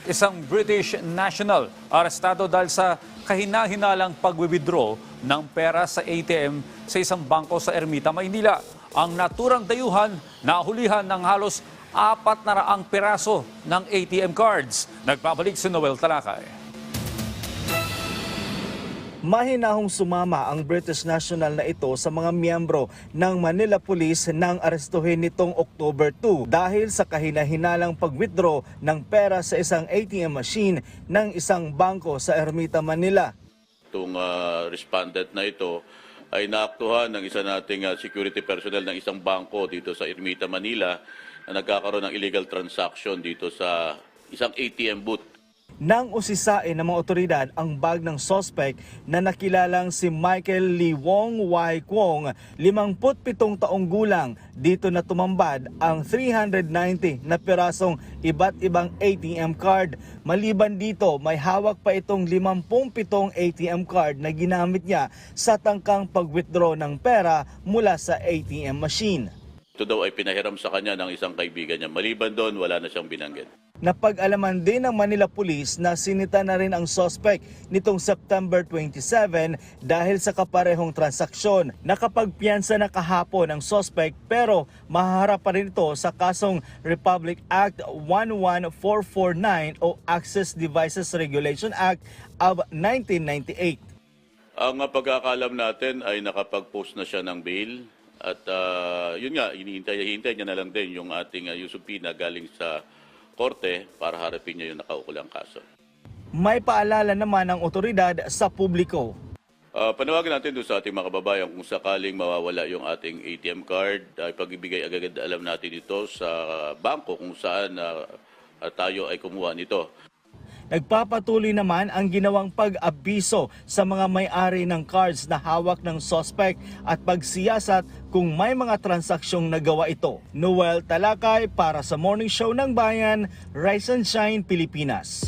Isang British national arestado dahil sa kahina-hinalang pag-withdraw ng pera sa ATM sa isang bangko sa Ermita, Maynila. Ang naturang dayuhan, nahulihan ng halos 400 piraso ng ATM cards. Nagbabalik si Noel Talakay. Mahinahong sumama ang British national na ito sa mga miyembro ng Manila Police nang arestuhin nitong October 2 dahil sa kahina-hinalang pag-withdraw ng pera sa isang ATM machine ng isang bangko sa Ermita, Manila. Itong respondent na ito ay naaktuhan ng isa nating security personnel ng isang bangko dito sa Ermita, Manila na nagkakaroon ng illegal transaction dito sa isang ATM booth. Nang usisain ng mga otoridad ang bag ng suspect na nakilalang si Michael Lee Wong Wai Kwong, 57 taong gulang, dito na tumambad ang 390 na pirasong iba't ibang ATM card. Maliban dito, may hawak pa itong 57 ATM card na ginamit niya sa tangkang pag-withdraw ng pera mula sa ATM machine. Ito daw ay pinahiram sa kanya ng isang kaibigan niya. Maliban doon, wala na siyang binanggit. Napag-alaman din ng Manila Police na sinita na rin ang suspect nitong September 27 dahil sa kaparehong transaksyon. Nakapagpiyansa na kahapon ang suspect pero mahaharap pa rin ito sa kasong Republic Act 11449 o Access Devices Regulation Act of 1998. Ang pagkakalam natin ay nakapag-post na siya ng bail. At yun nga, hinihintay niya na lang din yung ating Yusupina galing sa korte para harapin niya yung nakaukulang kaso. May paalala naman ang otoridad sa publiko. Panawagan natin doon sa ating mga kababayan kung sakaling mawawala yung ating ATM card, ay pag-ibigay agad alam natin ito sa bangko kung saan tayo ay kumuha nito. Nagpapatuloy naman ang ginawang pag-abiso sa mga may-ari ng cards na hawak ng suspect at pagsiyasat kung may mga transaksyong nagawa ito. Noel Talakay para sa Morning Show ng Bayan, Rise and Shine, Pilipinas.